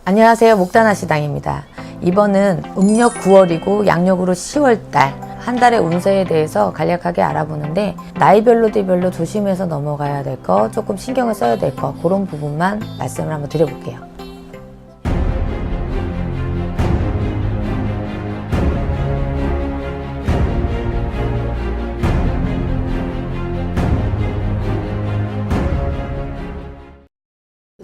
안녕하세요. 목단아시당입니다. 이번은 음력 9월이고 양력으로 10월달 한 달의 운세에 대해서 간략하게 알아보는데 나이별로 띠별로 조심해서 넘어가야 될 거, 조금 신경을 써야 될 거, 그런 부분만 말씀을 한번 드려볼게요.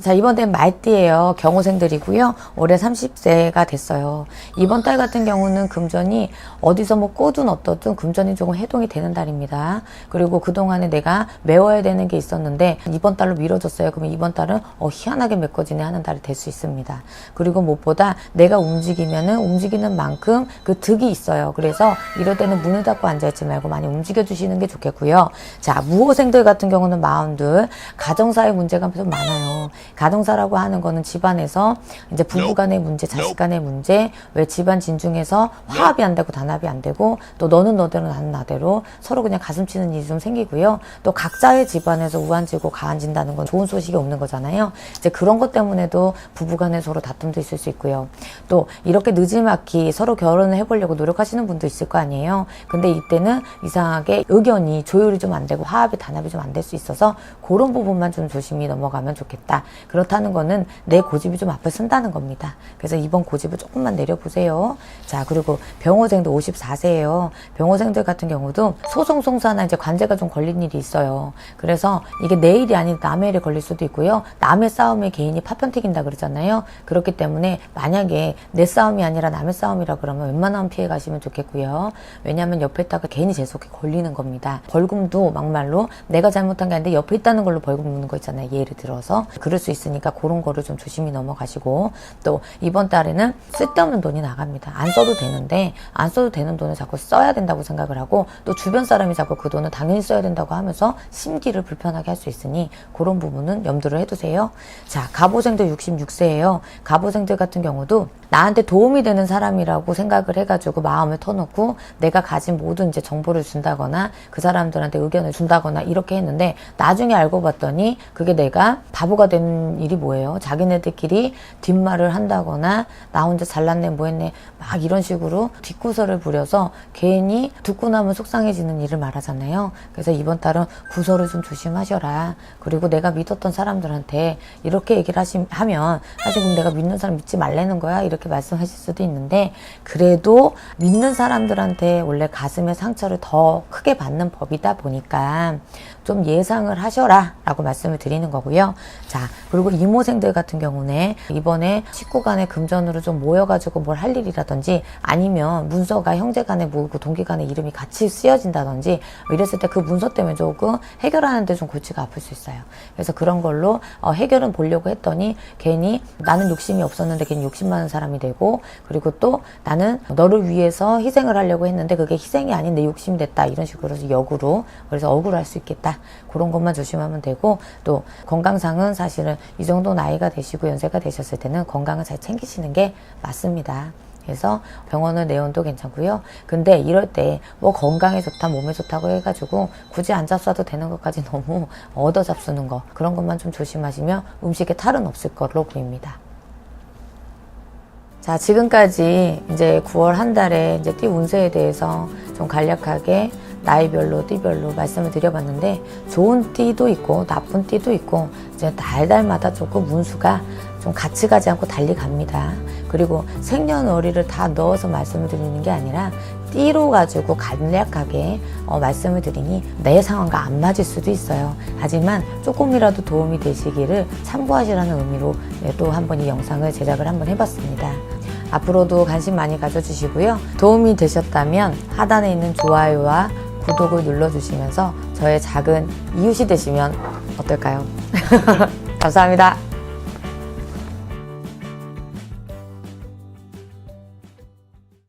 자, 이번 달 말띠예요. 경호생들이고요. 올해 30세가 됐어요. 이번 달 같은 경우는 금전이 어디서 뭐 꼬든 어떠든 금전이 조금 해동이 되는 달입니다. 그리고 그동안에 내가 메워야 되는 게 있었는데 이번 달로 미뤄졌어요. 그러면 이번 달은 희한하게 메꿔지네 하는 달이 될 수 있습니다. 그리고 무엇보다 내가 움직이면은 움직이는 만큼 그 득이 있어요. 그래서 이럴 때는 문을 닫고 앉아있지 말고 많이 움직여 주시는 게 좋겠고요. 자, 무호생들 같은 경우는 마음들 가정사의 문제가 좀 많아요. 가정사라고 하는 거는 집안에서 이제 부부 간의 문제, 자식 간의 문제, 왜 집안 진중에서 화합이 안 되고 단합이 안 되고 또 너는 너대로 나는 나대로 서로 그냥 가슴 치는 일이 좀 생기고요. 또 각자의 집안에서 우한지고 가한진다는 건 좋은 소식이 없는 거잖아요. 이제 그런 것 때문에도 부부 간에 서로 다툼도 있을 수 있고요. 또 이렇게 느지막이 서로 결혼을 해보려고 노력하시는 분도 있을 거 아니에요. 근데 이때는 이상하게 의견이 조율이 좀 안 되고 화합이 단합이 좀 안 될 수 있어서 그런 부분만 좀 조심히 넘어가면 좋겠다. 그렇다는 거는 내 고집이 좀 앞에 선다는 겁니다. 그래서 이번 고집을 조금만 내려보세요. 자, 그리고 병호생도 54세예요. 병호생들 같은 경우도 소송송사나 이제 관제가 좀 걸린 일이 있어요. 그래서 이게 내 일이 아닌 남의 일에 걸릴 수도 있고요. 남의 싸움에 개인이 파편 튀긴다 그러잖아요. 그렇기 때문에 만약에 내 싸움이 아니라 남의 싸움이라 그러면 웬만하면 피해 가시면 좋겠고요. 왜냐하면 옆에 있다가 괜히 제 속에 걸리는 겁니다. 벌금도 막말로 내가 잘못한 게 아닌데 옆에 있다는 걸로 벌금 묻는 거 있잖아요. 예를 들어서 그럴 수 있으니까 그런 거를 좀 조심히 넘어가시고, 또 이번 달에는 쓸데없는 돈이 나갑니다. 안 써도 되는데 안 써도 되는 돈을 자꾸 써야 된다고 생각을 하고, 또 주변 사람이 자꾸 그 돈을 당연히 써야 된다고 하면서 심기를 불편하게 할 수 있으니 그런 부분은 염두를 해두세요. 자, 갑오생들 66세예요. 갑오생들 같은 경우도 나한테 도움이 되는 사람이라고 생각을 해가지고 마음을 터놓고 내가 가진 모든 이제 정보를 준다거나 그 사람들한테 의견을 준다거나 이렇게 했는데 나중에 알고 봤더니 그게 내가 바보가 된 일이 뭐예요? 자기네들끼리 뒷말을 한다거나 나 혼자 잘났네 뭐했네 막 이런 식으로 뒷구설을 부려서 괜히 듣고 나면 속상해지는 일을 말하잖아요. 그래서 이번 달은 구설을 좀 조심하셔라. 그리고 내가 믿었던 사람들한테 이렇게 얘기를 하면 사실 그럼 내가 믿는 사람 믿지 말라는 거야? 이렇게 말씀하실 수도 있는데, 그래도 믿는 사람들한테 원래 가슴의 상처를 더 크게 받는 법이다 보니까 좀 예상을 하셔라 라고 말씀을 드리는 거고요. 자, 그리고 이모생들 같은 경우는 이번에 식구 간에 금전으로 좀 모여가지고 뭘 할 일이라든지 아니면 문서가 형제 간에 모이고 동기 간에 이름이 같이 쓰여진다든지 이랬을 때 그 문서 때문에 조금 해결하는데 좀 골치가 아플 수 있어요. 그래서 그런 걸로 해결은 보려고 했더니 괜히 나는 욕심이 없었는데 괜히 욕심 많은 사람이 되고, 그리고 또 나는 너를 위해서 희생을 하려고 했는데 그게 희생이 아닌 내 욕심이 됐다 이런 식으로 역으로, 그래서 억울할 수 있겠다. 그런 것만 조심하면 되고, 또 건강상은 사실은 이 정도 나이가 되시고 연세가 되셨을 때는 건강을 잘 챙기시는 게 맞습니다. 그래서 병원은 내원도 괜찮고요. 근데 이럴 때 뭐 건강에 좋다 몸에 좋다고 해가지고 굳이 안 잡숴도 되는 것까지 너무 얻어 잡수는 거, 그런 것만 좀 조심하시면 음식에 탈은 없을 걸로 보입니다. 자, 지금까지 이제 9월 한 달에 이제 띠 운세에 대해서 좀 간략하게 나이별로 띠별로 말씀을 드려봤는데, 좋은 띠도 있고 나쁜 띠도 있고 이제 달달마다 조금 운수가 좀 같이 가지 않고 달리 갑니다. 그리고 생년월일을 다 넣어서 말씀을 드리는 게 아니라 띠로 가지고 간략하게 말씀을 드리니 내 상황과 안 맞을 수도 있어요. 하지만 조금이라도 도움이 되시기를 참고하시라는 의미로 또 한번 이 영상을 제작을 한번 해봤습니다. 앞으로도 관심 많이 가져주시고요. 도움이 되셨다면 하단에 있는 좋아요와 구독을 눌러주시면서 저의 작은 이웃이 되시면 어떨까요? 감사합니다.